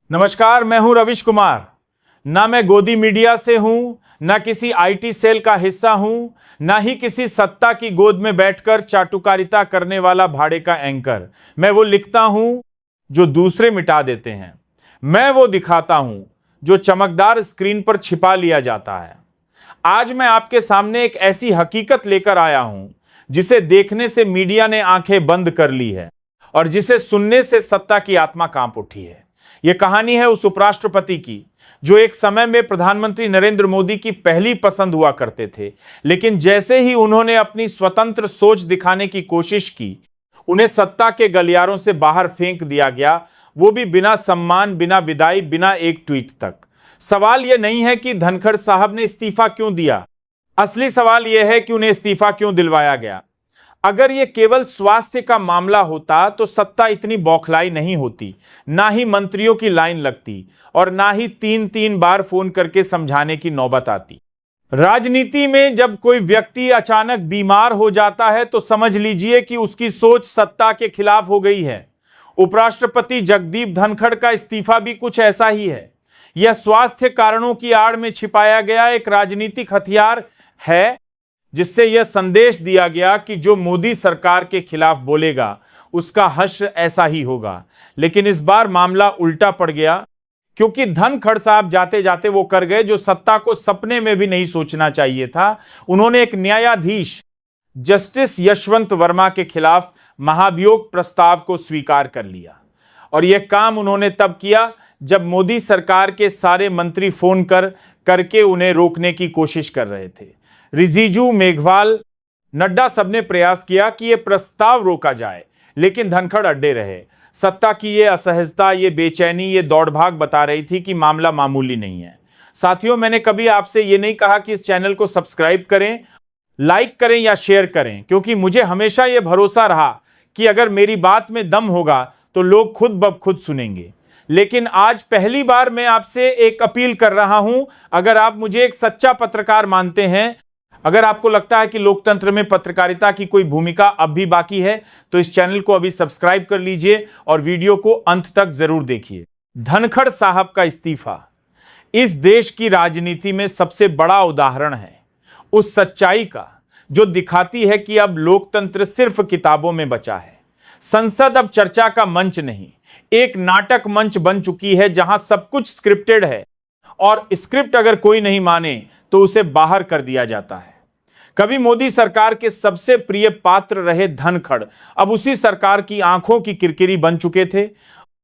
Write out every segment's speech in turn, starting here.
नमस्कार, मैं हूं रविश कुमार। ना मैं गोदी मीडिया से हूं, ना किसी आईटी सेल का हिस्सा हूं, ना ही किसी सत्ता की गोद में बैठकर चाटुकारिता करने वाला भाड़े का एंकर। मैं वो लिखता हूं जो दूसरे मिटा देते हैं। मैं वो दिखाता हूं जो चमकदार स्क्रीन पर छिपा लिया जाता है। आज मैं आपके सामने एक ऐसी हकीकत लेकर आया हूं जिसे देखने से मीडिया ने आंखें बंद कर ली है और जिसे सुनने से सत्ता की आत्मा कांप उठी है। यह कहानी है उस उपराष्ट्रपति की जो एक समय में प्रधानमंत्री नरेंद्र मोदी की पहली पसंद हुआ करते थे, लेकिन जैसे ही उन्होंने अपनी स्वतंत्र सोच दिखाने की कोशिश की, उन्हें सत्ता के गलियारों से बाहर फेंक दिया गया, वो भी बिना सम्मान, बिना विदाई, बिना एक ट्वीट तक। सवाल यह नहीं है कि धनखड़ साहब ने इस्तीफा क्यों दिया, असली सवाल यह है कि उन्हें इस्तीफा क्यों दिलवाया गया। अगर यह केवल स्वास्थ्य का मामला होता तो सत्ता इतनी बौखलाई नहीं होती, ना ही मंत्रियों की लाइन लगती और ना ही 3-3 बार फोन करके समझाने की नौबत आती। राजनीति में जब कोई व्यक्ति अचानक बीमार हो जाता है तो समझ लीजिए कि उसकी सोच सत्ता के खिलाफ हो गई है। उपराष्ट्रपति जगदीप धनखड़ का इस्तीफा भी कुछ ऐसा ही है। यह स्वास्थ्य कारणों की आड़ में छिपाया गया एक राजनीतिक हथियार है, जिससे यह संदेश दिया गया कि जो मोदी सरकार के खिलाफ बोलेगा उसका हश्र ऐसा ही होगा। लेकिन इस बार मामला उल्टा पड़ गया, क्योंकि धनखड़ साहब जाते जाते वो कर गए जो सत्ता को सपने में भी नहीं सोचना चाहिए था। उन्होंने एक न्यायाधीश जस्टिस यशवंत वर्मा के खिलाफ महाभियोग प्रस्ताव को स्वीकार कर लिया। और यह काम उन्होंने तब किया जब मोदी सरकार के सारे मंत्री फोन करके उन्हें रोकने की कोशिश कर रहे थे। रिजिजू, मेघवाल, नड्डा सबने प्रयास किया कि यह प्रस्ताव रोका जाए, लेकिन धनखड़ अड्डे रहे। सत्ता की यह असहजता, ये बेचैनी, ये दौड़ भाग बता रही थी कि मामला मामूली नहीं है। साथियों, मैंने कभी आपसे यह नहीं कहा कि इस चैनल को सब्सक्राइब करें, लाइक करें या शेयर करें, क्योंकि मुझे हमेशा यह भरोसा रहा कि अगर मेरी बात में दम होगा तो लोग खुद ब खुद सुनेंगे। लेकिन आज पहली बार मैं आपसे एक अपील कर रहा हूं, अगर आप मुझे एक सच्चा पत्रकार मानते हैं, अगर आपको लगता है कि लोकतंत्र में पत्रकारिता की कोई भूमिका अब भी बाकी है, तो इस चैनल को अभी सब्सक्राइब कर लीजिए और वीडियो को अंत तक जरूर देखिए। धनखड़ साहब का इस्तीफा इस देश की राजनीति में सबसे बड़ा उदाहरण है उस सच्चाई का जो दिखाती है कि अब लोकतंत्र सिर्फ किताबों में बचा है। संसद अब चर्चा का मंच नहीं, एक नाटक मंच बन चुकी है जहां सब कुछ स्क्रिप्टेड है और स्क्रिप्ट अगर कोई नहीं माने तो उसे बाहर कर दिया जाता है। कभी मोदी सरकार के सबसे प्रिय पात्र रहे धनखड़ अब उसी सरकार की आंखों की किरकिरी बन चुके थे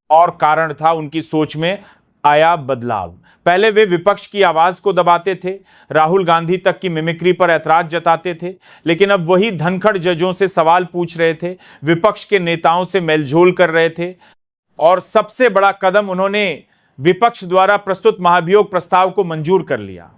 और कारण था उनकी सोच में आया बदलाव। पहले वे विपक्ष की आवाज को दबाते थे, राहुल गांधी तक की मिमिक्री पर ऐतराज जताते थे, लेकिन अब वही धनखड़ जजों से सवाल पूछ रहे थे, विपक्ष के नेताओं से मेलझोल कर रहे थे और सबसे बड़ा कदम उन्होंने विपक्ष द्वारा प्रस्तुत महाभियोग प्रस्ताव को मंजूर कर लिया।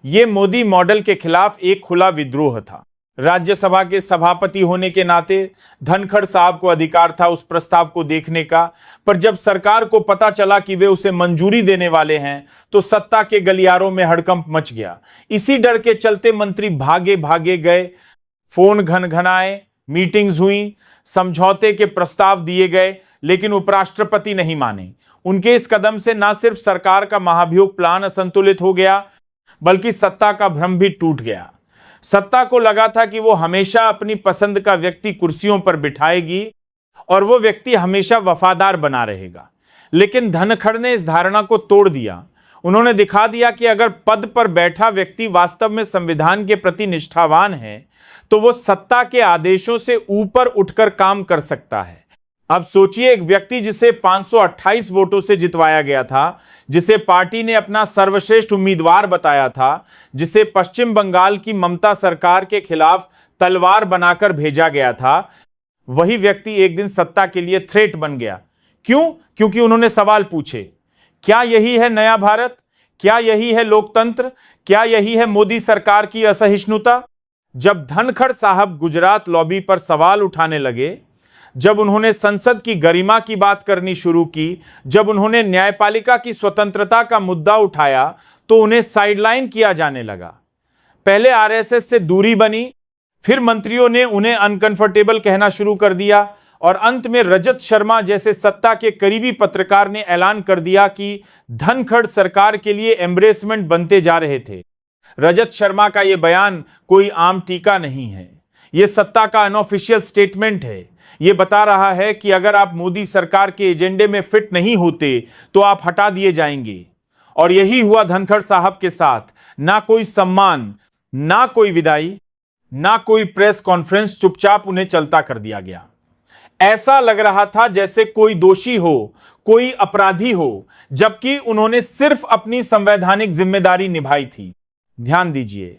यह मोदी मॉडल के खिलाफ एक खुला विद्रोह था। राज्यसभा के सभापति होने के नाते धनखड़ साहब को अधिकार था उस प्रस्ताव को देखने का, पर जब सरकार को पता चला कि वे उसे मंजूरी देने वाले हैं तो सत्ता के गलियारों में हड़कंप मच गया। इसी डर के चलते मंत्री भागे भागे गए, फोन घनघनाए, मीटिंग्स हुई, समझौते के प्रस्ताव दिए गए, लेकिन उपराष्ट्रपति नहीं माने। उनके इस कदम से न सिर्फ सरकार का महाभियोग प्लान असंतुलित हो गया, बल्कि सत्ता का भ्रम भी टूट गया। सत्ता को लगा था कि वो हमेशा अपनी पसंद का व्यक्ति कुर्सियों पर बिठाएगी और वो व्यक्ति हमेशा वफादार बना रहेगा, लेकिन धनखड़ ने इस धारणा को तोड़ दिया। उन्होंने दिखा दिया कि अगर पद पर बैठा व्यक्ति वास्तव में संविधान के प्रति निष्ठावान है तो वो सत्ता के आदेशों से ऊपर उठकर काम कर सकता है। अब सोचिए, एक व्यक्ति जिसे 528 वोटों से जितवाया गया था, जिसे पार्टी ने अपना सर्वश्रेष्ठ उम्मीदवार बताया था, जिसे पश्चिम बंगाल की ममता सरकार के खिलाफ तलवार बनाकर भेजा गया था, वही व्यक्ति एक दिन सत्ता के लिए थ्रेट बन गया। क्यों? क्योंकि उन्होंने सवाल पूछे। क्या यही है नया भारत? क्या यही है लोकतंत्र? क्या यही है मोदी सरकार की असहिष्णुता? जब धनखड़ साहब गुजरात लॉबी पर सवाल उठाने लगे, जब उन्होंने संसद की गरिमा की बात करनी शुरू की, जब उन्होंने न्यायपालिका की स्वतंत्रता का मुद्दा उठाया, तो उन्हें साइडलाइन किया जाने लगा। पहले आरएसएस से दूरी बनी, फिर मंत्रियों ने उन्हें अनकंफर्टेबल कहना शुरू कर दिया और अंत में रजत शर्मा जैसे सत्ता के करीबी पत्रकार ने ऐलान कर दिया कि धनखड़ सरकार के लिए एम्ब्रेसमेंट बनते जा रहे थे। रजत शर्मा का यह बयान कोई आम टीका नहीं है, यह सत्ता का अनऑफिशियल स्टेटमेंट है। यह बता रहा है कि अगर आप मोदी सरकार के एजेंडे में फिट नहीं होते तो आप हटा दिए जाएंगे। और यही हुआ धनखड़ साहब के साथ। ना कोई सम्मान, ना कोई विदाई, ना कोई प्रेस कॉन्फ्रेंस, चुपचाप उन्हें चलता कर दिया गया। ऐसा लग रहा था जैसे कोई दोषी हो, कोई अपराधी हो, जबकि उन्होंने सिर्फ अपनी संवैधानिक जिम्मेदारी निभाई थी। ध्यान दीजिए,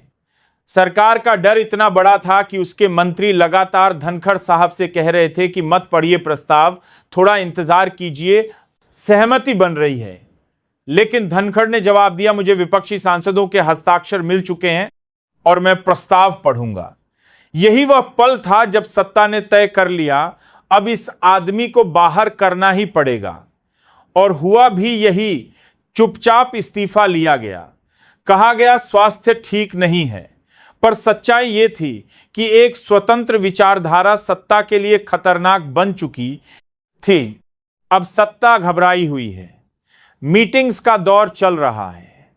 सरकार का डर इतना बड़ा था कि उसके मंत्री लगातार धनखड़ साहब से कह रहे थे कि मत पढ़िए प्रस्ताव, थोड़ा इंतजार कीजिए, सहमति बन रही है। लेकिन धनखड़ ने जवाब दिया, मुझे विपक्षी सांसदों के हस्ताक्षर मिल चुके हैं और मैं प्रस्ताव पढ़ूंगा। यही वह पल था जब सत्ता ने तय कर लिया, अब इस आदमी को बाहर करना ही पड़ेगा। और हुआ भी यही, चुपचाप इस्तीफा लिया गया। कहा गया स्वास्थ्य ठीक नहीं है, पर सच्चाई यह थी कि एक स्वतंत्र विचारधारा सत्ता के लिए खतरनाक बन चुकी थी। अब सत्ता घबराई हुई है, मीटिंग्स का दौर चल रहा है।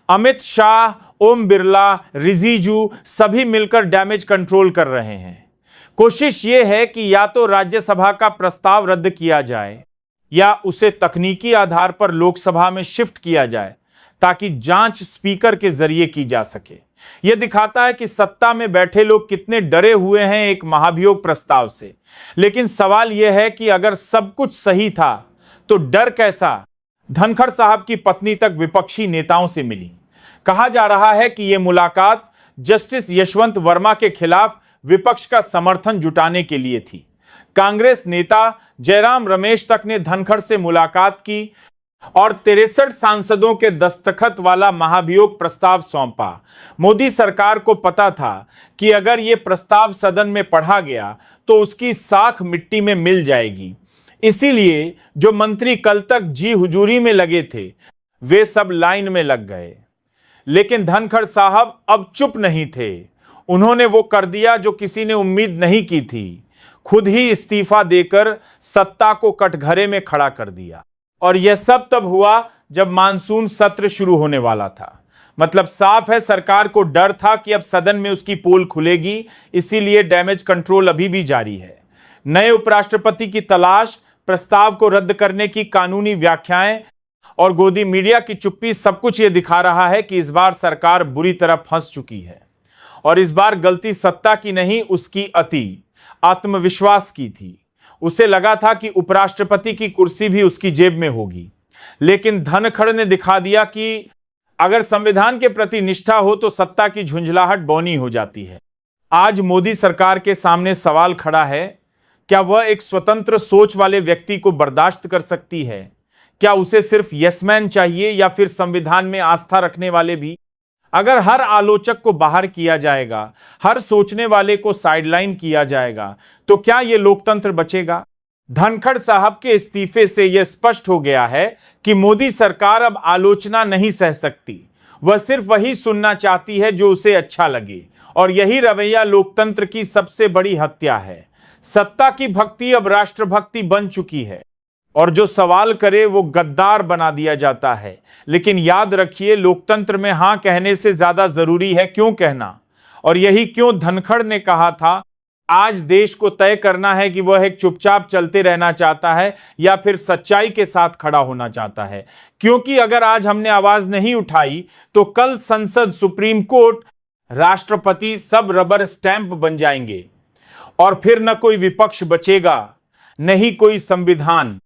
अमित शाह, ओम बिरला, रिजिजू सभी मिलकर डैमेज कंट्रोल कर रहे हैं। कोशिश यह है कि या तो राज्यसभा का प्रस्ताव रद्द किया जाए या उसे तकनीकी आधार पर लोकसभा में शिफ्ट किया जाए ताकि जांच स्पीकर के जरिए की जा सके। यह दिखाता है कि सत्ता में बैठे लोग कितने डरे हुए हैं एक महाभियोग प्रस्ताव से। लेकिन सवाल यह है कि अगर सब कुछ सही था तो डर कैसा? धनखड़ साहब की पत्नी तक विपक्षी नेताओं से मिली। कहा जा रहा है कि यह मुलाकात जस्टिस यशवंत वर्मा के खिलाफ विपक्ष का समर्थन जुटाने के लिए थी। कांग्रेस नेता जयराम रमेश तक ने धनखड़ से मुलाकात की और 63 सांसदों के दस्तखत वाला महाभियोग प्रस्ताव सौंपा। मोदी सरकार को पता था कि अगर यह प्रस्ताव सदन में पढ़ा गया तो उसकी साख मिट्टी में मिल जाएगी। इसीलिए जो मंत्री कल तक जी हुजूरी में लगे थे वे सब लाइन में लग गए। लेकिन धनखड़ साहब अब चुप नहीं थे। उन्होंने वो कर दिया जो किसी ने उम्मीद नहीं की थी, खुद ही इस्तीफा देकर सत्ता को कटघरे में खड़ा कर दिया। और यह सब तब हुआ जब मानसून सत्र शुरू होने वाला था। मतलब साफ है, सरकार को डर था कि अब सदन में उसकी पोल खुलेगी, इसीलिए डैमेज कंट्रोल अभी भी जारी है। नए उपराष्ट्रपति की तलाश, प्रस्ताव को रद्द करने की कानूनी व्याख्याएं और गोदी मीडिया की चुप्पी, सब कुछ यह दिखा रहा है कि इस बार सरकार बुरी तरह फंस चुकी है। और इस बार गलती सत्ता की नहीं, उसकी अति आत्मविश्वास की थी। उसे लगा था कि उपराष्ट्रपति की कुर्सी भी उसकी जेब में होगी। लेकिन धनखड़ ने दिखा दिया कि अगर संविधान के प्रति निष्ठा हो तो सत्ता की झुंझलाहट बौनी हो जाती है। आज मोदी सरकार के सामने सवाल खड़ा है, क्या वह एक स्वतंत्र सोच वाले व्यक्ति को बर्दाश्त कर सकती है? क्या उसे सिर्फ यसमैन चाहिए या फिर संविधान में आस्था रखने वाले भी? अगर हर आलोचक को बाहर किया जाएगा, हर सोचने वाले को साइडलाइन किया जाएगा, तो क्या यह लोकतंत्र बचेगा? धनखड़ साहब के इस्तीफे से यह स्पष्ट हो गया है कि मोदी सरकार अब आलोचना नहीं सह सकती। वह सिर्फ वही सुनना चाहती है जो उसे अच्छा लगे। और यही रवैया लोकतंत्र की सबसे बड़ी हत्या है। सत्ता की भक्ति अब राष्ट्रभक्ति बन चुकी है और जो सवाल करे वो गद्दार बना दिया जाता है। लेकिन याद रखिए, लोकतंत्र में हां कहने से ज्यादा जरूरी है क्यों कहना। और यही क्यों धनखड़ ने कहा था, आज देश को तय करना है कि वह एक चुपचाप चलते रहना चाहता है या फिर सच्चाई के साथ खड़ा होना चाहता है। क्योंकि अगर आज हमने आवाज नहीं उठाई तो कल संसद, सुप्रीम कोर्ट, राष्ट्रपति सब रबर स्टैंप बन जाएंगे और फिर न कोई विपक्ष बचेगा, नहीं कोई संविधान।